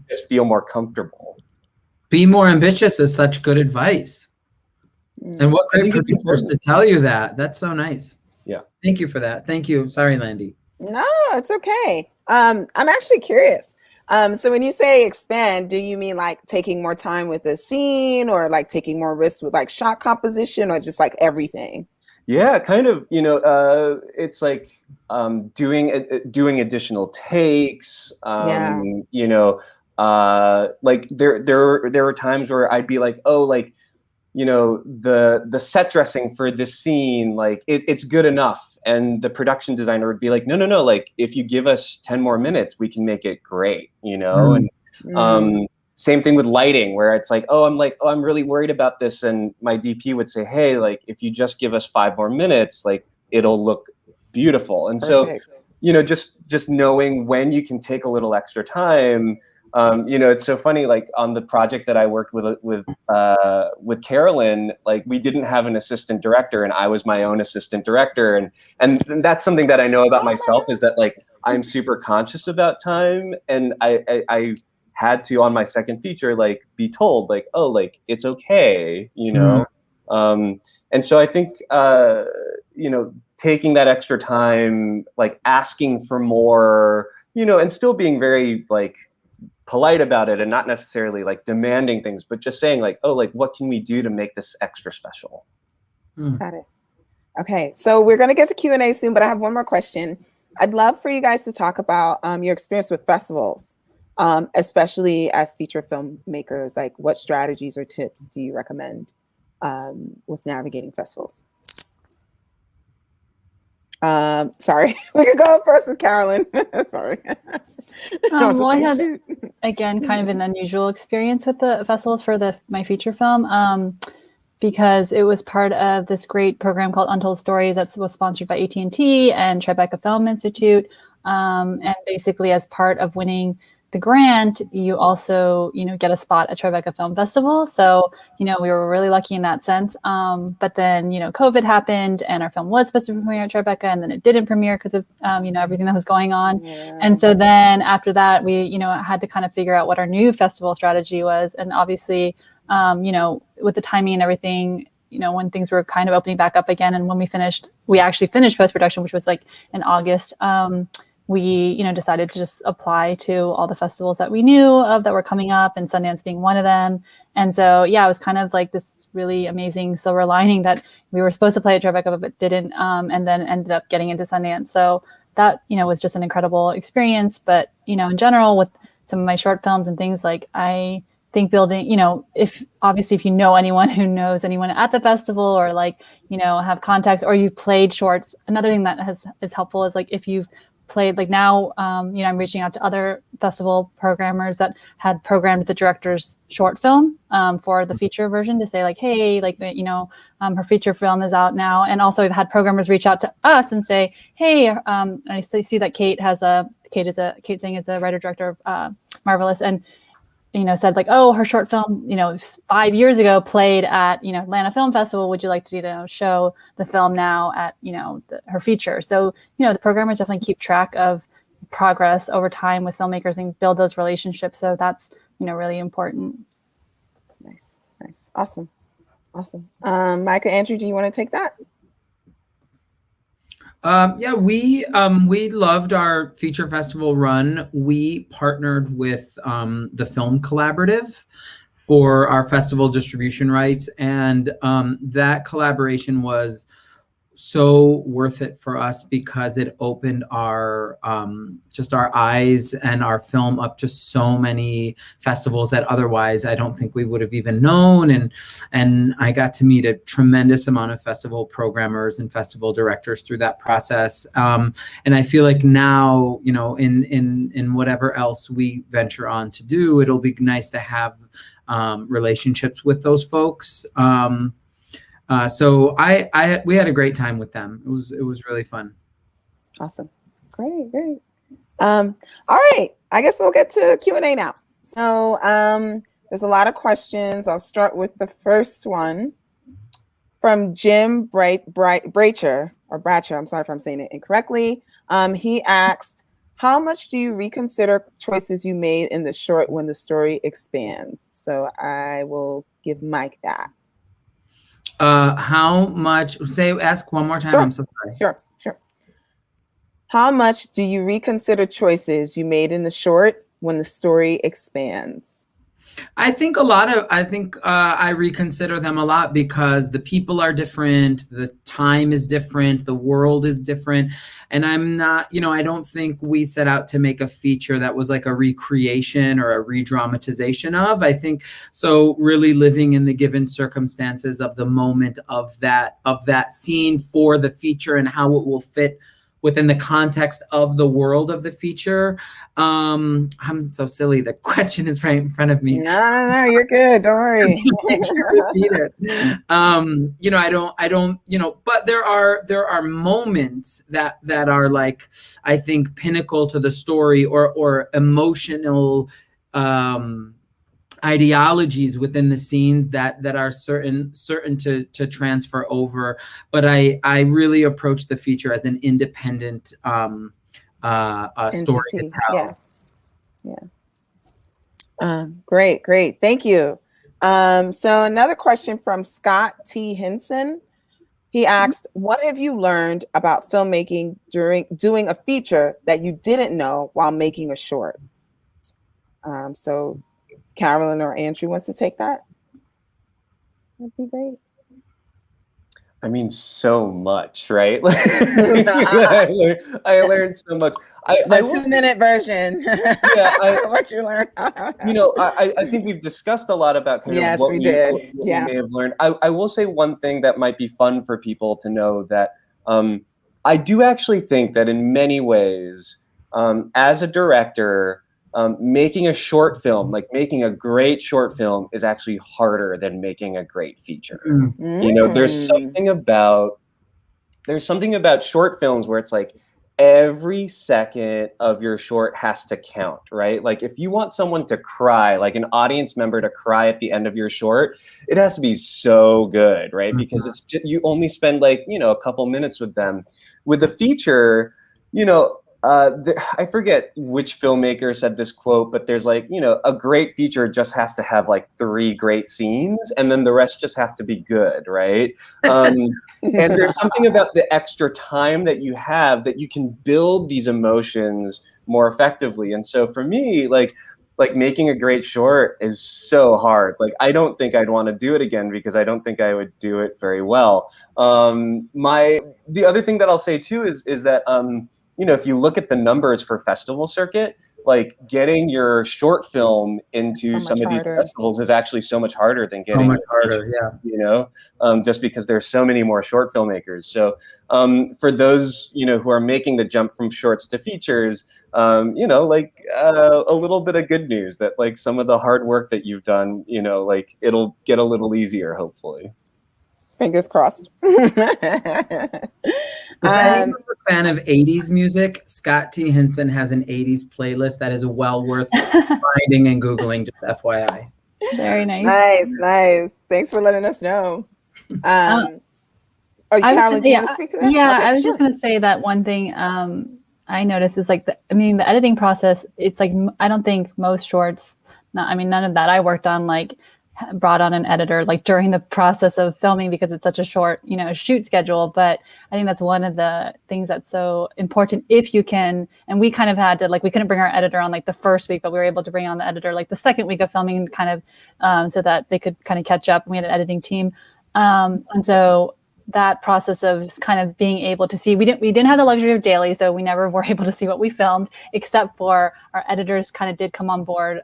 just feel more comfortable. Be more ambitious is such good advice. And what great producers to tell you that. That's so nice. Yeah. Thank you for that. Thank you. Sorry, Lande. No, it's okay. I'm actually curious. So when you say expand, do you mean like taking more time with a scene, or like taking more risks with like shot composition, or just like everything? Yeah, kind of, it's like doing additional takes, like there were times where I'd be like, oh, like, the set dressing for this scene, like it's good enough. And the production designer would be like, no, like if you give us 10 more minutes, we can make it great, you know? And same thing with lighting, where it's like, I'm really worried about this. And my DP would say, hey, like if you just give us 5 more minutes, like it'll look beautiful. And Perfect. so, you know, just knowing when you can take a little extra time. You know, it's so funny, like on the project that I worked with Carolyn, like we didn't have an assistant director and I was my own assistant director. And that's something that I know about myself, is that like I'm super conscious about time. And I had to, on my second feature, like be told like, oh, like it's okay, you know? And so I think, you know, taking that extra time, like asking for more, you know, and still being very like polite about it and not necessarily like demanding things, but just saying like, oh, like what can we do to make this extra special? Got it. Okay, so we're going to get to Q&A soon, but I have one more question. I'd love for you guys to talk about your experience with festivals, especially as feature filmmakers. Like what strategies or tips do you recommend with navigating festivals? Sorry, we could go first with Carolyn. Sorry. Well, I had, again, kind of an unusual experience with the festivals for my feature film, because it was part of this great program called Untold Stories that was sponsored by AT&T and Tribeca Film Institute. And basically, as part of winning the grant, you also, you know, get a spot at Tribeca Film Festival. So, you know, we were really lucky in that sense. But then, you know, COVID happened and our film was supposed to premiere at Tribeca, and then it didn't premiere because of, you know, everything that was going on. Yeah. And so then after that, we, you know, had to kind of figure out what our new festival strategy was. And obviously, you know, with the timing and everything, you know, when things were kind of opening back up again, and when we actually finished post-production, which was like in August, we, you know, decided to just apply to all the festivals that we knew of that were coming up, and Sundance being one of them. And so, yeah, it was kind of like this really amazing silver lining that we were supposed to play at Tribeca, but didn't, and then ended up getting into Sundance. So that, you know, was just an incredible experience. But, you know, in general, with some of my short films and things, like I think building, you know, if you know anyone who knows anyone at the festival, or like, you know, have contacts, or you've played shorts. Another thing that is helpful is like if you've played, like now, you know, I'm reaching out to other festival programmers that had programmed the director's short film for the feature version to say like, hey, like, you know, her feature film is out now. And also we've had programmers reach out to us and say, hey, I see that Kate Singh is a writer director of Marvelous, and you know, said like, oh, her short film, you know, 5 years ago played at, you know, Atlanta Film Festival. Would you like to, you know, show the film now at, you know, her feature? So, you know, the programmers definitely keep track of progress over time with filmmakers and build those relationships. So that's, you know, really important. Nice. Awesome. Mike or Andrew, do you want to take that? Yeah, we loved our feature festival run. We partnered with the Film Collaborative for our festival distribution rights, and that collaboration was so worth it for us because it opened our just our eyes and our film up to so many festivals that otherwise I don't think we would have even known. And I got to meet a tremendous amount of festival programmers and festival directors through that process. And I feel like now, you know, in whatever else we venture on to do, it'll be nice to have relationships with those folks. So we had a great time with them. It was really fun. Awesome. Great. All right. I guess we'll get to Q&A now. So there's a lot of questions. I'll start with the first one from Jim Bratcher. I'm sorry if I'm saying it incorrectly. He asked, how much do you reconsider choices you made in the short when the story expands? So I will give Mike that. How much? Ask one more time. Sure. I'm so sorry. Sure. How much do you reconsider choices you made in the short when the story expands? I think I reconsider them a lot because the people are different, the time is different, the world is different. And I'm not, I don't think we set out to make a feature that was like a recreation or a re-dramatization of. I think so really living in the given circumstances of the moment of that scene for the feature and how it will fit within the context of the world of the feature. I'm so silly. The question is right in front of me. No, you're good. Don't worry. Repeat it. I don't, but there are moments that are like, I think, pinnacle to the story or emotional, ideologies within the scenes that are certain to transfer over, but I really approach the feature as an independent story to tell. Great, thank you. So another question from Scott T. Hinson. He asked, what have you learned about filmmaking during doing a feature that you didn't know while making a short? So Carolyn or Andrew wants to take that? That'd be great. I mean, so much, right? I learned so much. The 2-minute version. Yeah, what you learned. I think we've discussed a lot about kind of what we may have learned. I will say one thing that might be fun for people to know, that I do actually think that in many ways, as a director, making a short film, like making a great short film, is actually harder than making a great feature. There's something about short films where it's like every second of your short has to count, right? Like if you want someone to cry, like an audience member to cry at the end of your short, it has to be so good, right? Because it's just, you only spend like, a couple minutes with them. With a feature, I forget which filmmaker said this quote, but there's like, a great feature just has to have like 3 great scenes, and then the rest just have to be good, right? And there's something about the extra time that you have that you can build these emotions more effectively. And so for me, like making a great short is so hard. Like, I don't think I'd want to do it again because I don't think I would do it very well. The other thing that I'll say too is that, if you look at the numbers for festival circuit, like getting your short film into some of these festivals is actually so much harder than getting just because there's so many more short filmmakers. So for those, who are making the jump from shorts to features, a little bit of good news that like some of the hard work that you've done, like it'll get a little easier, hopefully. Fingers crossed. If anyone's a fan of 80s music, Scott T. Hinson has an 80s playlist that is well worth finding and Googling, just FYI. Very nice. Nice. Thanks for letting us know. Carolyn, do you want to speak to that? Yeah, okay, I was just going to say that one thing I noticed is like, the editing process, it's like, I don't think most shorts, none of that I worked on, like, brought on an editor like during the process of filming because it's such a short, shoot schedule. But I think that's one of the things that's so important if you can. And we kind of had to, like, we couldn't bring our editor on like the first week, but we were able to bring on the editor like the second week of filming, kind of so that they could kind of catch up. And we had an editing team. And so that process of kind of being able to see, we didn't have the luxury of daily, so we never were able to see what we filmed, except for our editors kind of did come on board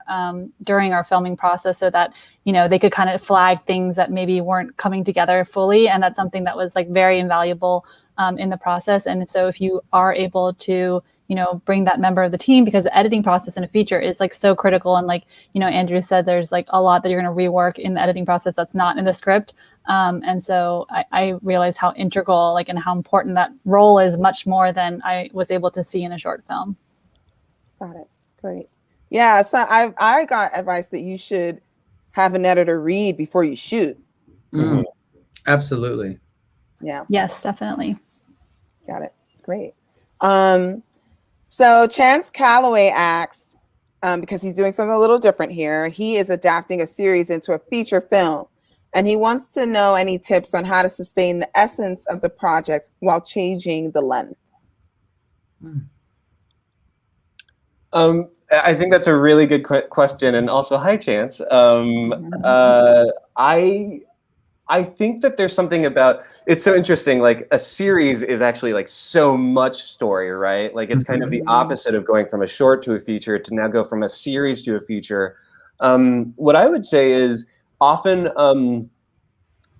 during our filming process so that, they could kind of flag things that maybe weren't coming together fully. And that's something that was like very invaluable in the process. And so if you are able to, bring that member of the team, because the editing process in a feature is like so critical. And like, Andrew said, there's like a lot that you're going to rework in the editing process that's not in the script. And so I realized how integral, like, and how important that role is, much more than I was able to see in a short film. Got it. Great. Yeah. So I got advice that you should have an editor read before you shoot. Mm-hmm. Absolutely. Yeah. Yes, definitely. Got it. Great. So Chance Calloway asked, because he's doing something a little different here, he is adapting a series into a feature film. And he wants to know any tips on how to sustain the essence of the project while changing the length. I think that's a really good question, and also hi, Chance. I think that there's something about, it's so interesting, like a series is actually like so much story, right? Like it's kind of the opposite of going from a short to a feature to now go from a series to a feature. What I would say is often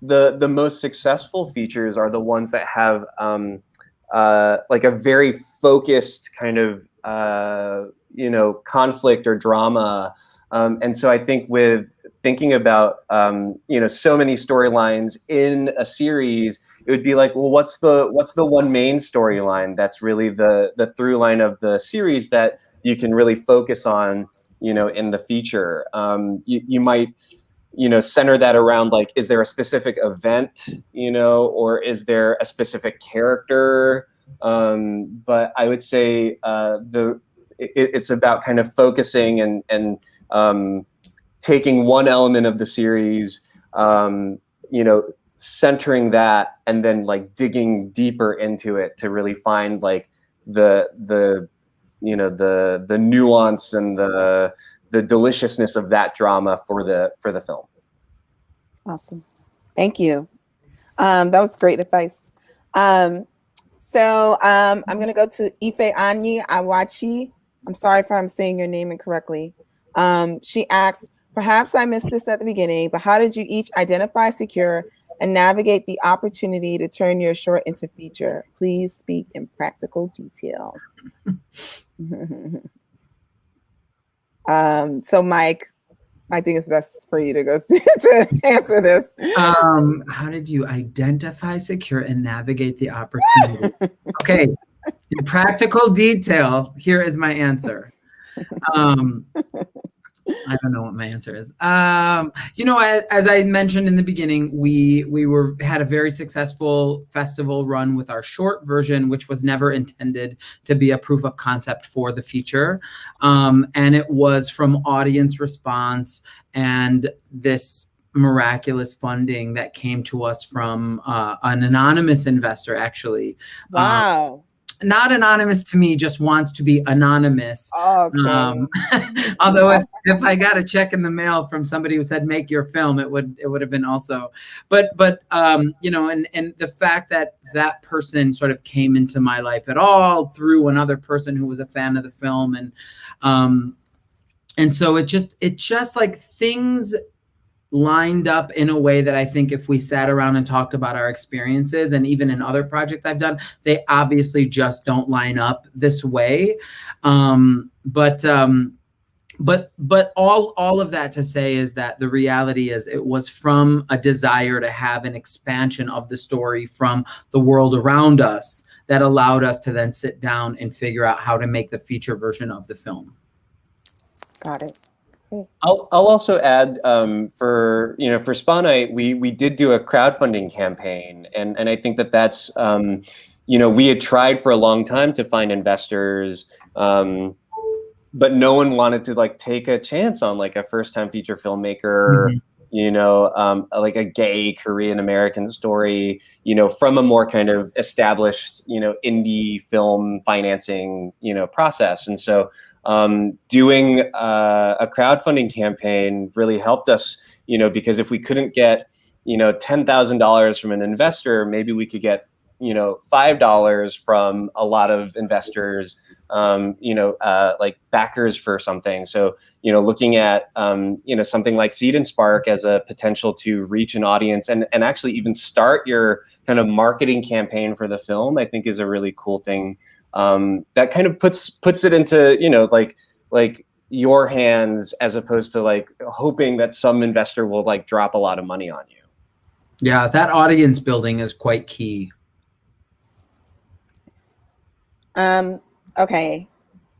the most successful features are the ones that have like a very focused kind of conflict or drama. And so I think with thinking about so many storylines in a series, it would be like, well, what's the one main storyline that's really the through line of the series that you can really focus on, in the feature. You might center that around, like, is there a specific event, or is there a specific character? But I would say it's about kind of focusing and taking one element of the series, centering that, and then like digging deeper into it to really find like the nuance and the deliciousness of that drama for the film. Awesome. Thank you. That was great advice. So I'm going to go to Ife Anyi Awachi. I'm sorry if I'm saying your name incorrectly. She asks, perhaps I missed this at the beginning, but how did you each identify, secure, and navigate the opportunity to turn your short into feature? Please speak in practical detail. So Mike, I think it's best for you to go to answer this. How did you identify, secure, and navigate the opportunity? Okay, in practical detail, here is my answer. I don't know what my answer is. As I mentioned in the beginning, we had a very successful festival run with our short version, which was never intended to be a proof of concept for the feature. And it was from audience response and this miraculous funding that came to us from an anonymous investor, actually. Wow. Not anonymous to me, just wants to be anonymous. Okay. Although if I got a check in the mail from somebody who said make your film, it would have been also. But and the fact that that person sort of came into my life at all through another person who was a fan of the film, and so it just like things lined up in a way that I think if we sat around and talked about our experiences, and even in other projects I've done, they obviously just don't line up this way. But all of that to say is that the reality is it was from a desire to have an expansion of the story from the world around us that allowed us to then sit down and figure out how to make the feature version of the film. Got it. I'll also add for Spa Night, we did do a crowdfunding campaign, and I think that's we had tried for a long time to find investors, but no one wanted to like take a chance on like a first-time feature filmmaker, like a gay Korean American story, from a more kind of established indie film financing process. And so doing a crowdfunding campaign really helped us, because if we couldn't get, $10,000 from an investor, maybe we could get, $5 from a lot of investors, like backers for something. So, looking at, something like Seed&Spark as a potential to reach an audience and actually even start your kind of marketing campaign for the film, I think is a really cool thing. That kind of puts it into, like your hands, as opposed to like hoping that some investor will like drop a lot of money on you. Yeah, that audience building is quite key. Okay.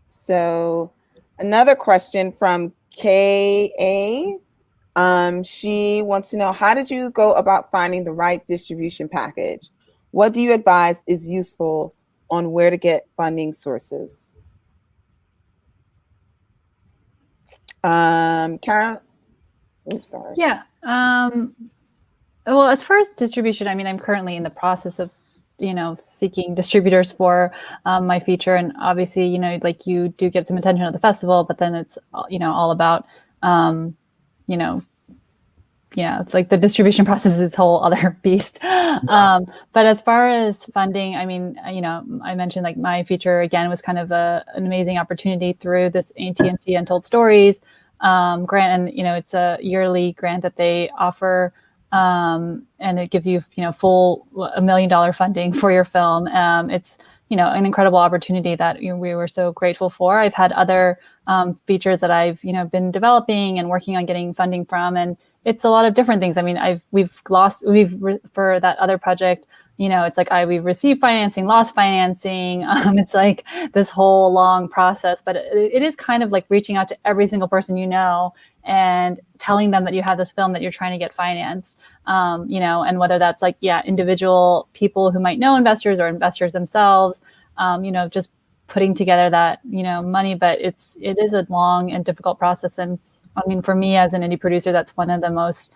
So another question from KA. She wants to know, how did you go about finding the right distribution package? What do you advise is useful on where to get funding sources? Karen? Oops, sorry. Yeah. Well, as far as distribution, I mean, I'm currently in the process of seeking distributors for my feature. And obviously, like you do get some attention at the festival, but then it's, all about, it's like the distribution process is a whole other beast. But as far as funding, I mean, I mentioned like my feature again was kind of an amazing opportunity through this AT&T Untold Stories grant, and it's a yearly grant that they offer, and it gives you full $1 million funding for your film. It's an incredible opportunity that we were so grateful for. I've had other features that I've been developing and working on getting funding from, and it's a lot of different things. I mean, for that other project, it's like we've received financing, lost financing. It's like this whole long process, but it is kind of like reaching out to every single person and telling them that you have this film that you're trying to get financed. And whether that's like, individual people who might know investors or investors themselves, just putting together that, money, but it is a long and difficult process. And I mean, for me as an indie producer, that's one of the most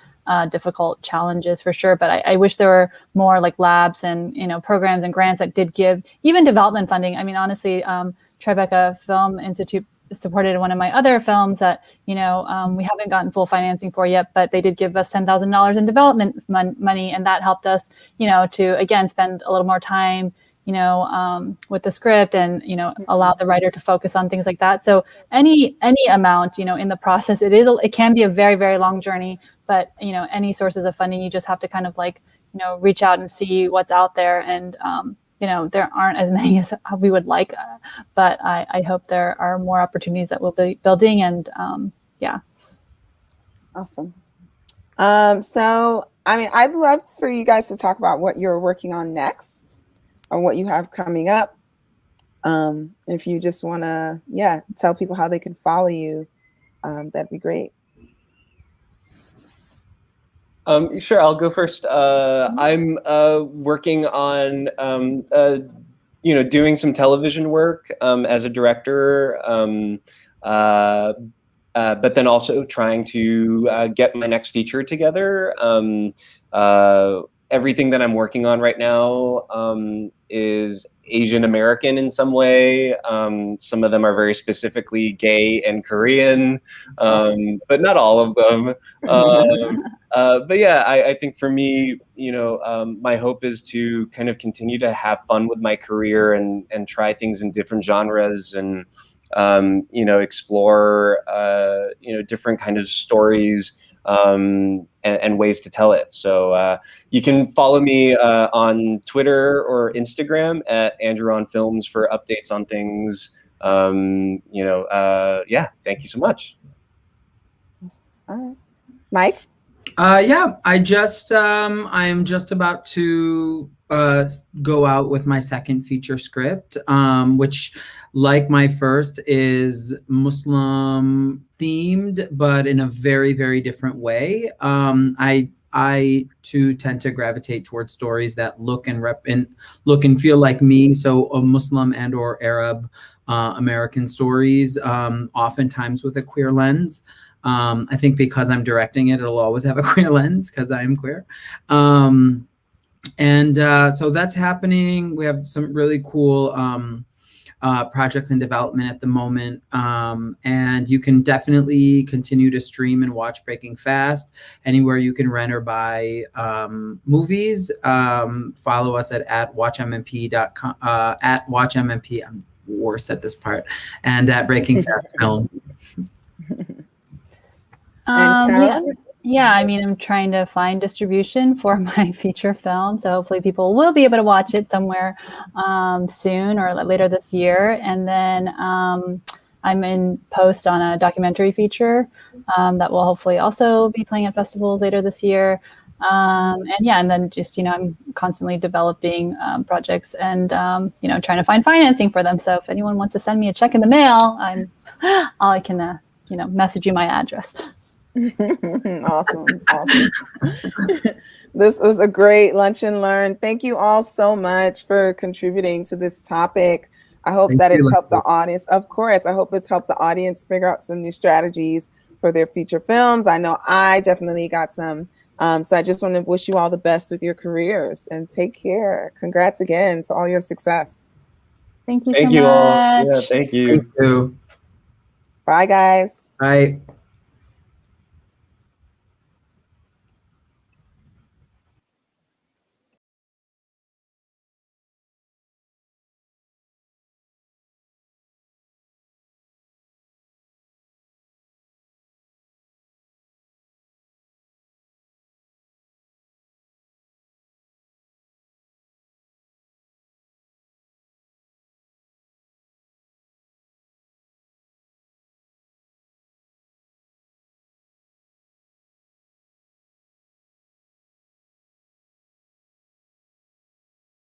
difficult challenges for sure. But I wish there were more like labs and, programs and grants that did give even development funding. I mean, honestly, Tribeca Film Institute supported one of my other films that, we haven't gotten full financing for yet, but they did give us $10,000 in development money. And that helped us, to, again, spend a little more time with the script and, allow the writer to focus on things like that. So any amount, in the process, it can be a very, very long journey, but, any sources of funding, you just have to kind of like, reach out and see what's out there. And, there aren't as many as we would like, but I hope there are more opportunities that we'll be building. And Awesome. So, I mean, I'd love for you guys to talk about what you're working on next, or what you have coming up. If you just want to, tell people how they can follow you, that'd be great. Sure, I'll go first. I'm working on, doing some television work as a director, but then also trying to get my next feature together. Everything that I'm working on right now is Asian American in some way. Some of them are very specifically gay and Korean, but not all of them. But yeah, I think for me, my hope is to kind of continue to have fun with my career and try things in different genres and, explore, different kind of stories and ways to tell it. So you can follow me on Twitter or Instagram at Andrew Ahn Films for updates on things. Thank you so much. All right. Mike? I'm just about to go out with my second feature script, which, like my first, is Muslim themed, but in a very, very different way. I too tend to gravitate towards stories that look and feel like me. So Muslim and or Arab American stories, oftentimes with a queer lens. I think because I'm directing it, it'll always have a queer lens because I am queer. So that's happening. We have some really cool projects in development at the moment. And you can definitely continue to stream and watch Breaking Fast anywhere you can rent or buy movies. Follow us at watchmnp.com, at watchmnp. I'm worst at this part. And at Breaking Fast Film. I mean, I'm trying to find distribution for my feature film, so hopefully people will be able to watch it somewhere soon or later this year. And then I'm in post on a documentary feature that will hopefully also be playing at festivals later this year. And then just, I'm constantly developing projects and, trying to find financing for them. So if anyone wants to send me a check in the mail, I can message you my address. Awesome. This was a great Lunch and Learn. Thank you all so much for contributing to this topic. I hope that it's helped the audience. Of course, I hope it's helped the audience figure out some new strategies for their feature films. I know I definitely got some So I just want to wish you all the best with your careers and take care. Congrats again to all your success. Thank you Thank so you much. all. Yeah, thank you. Thank you. Bye, guys. Bye.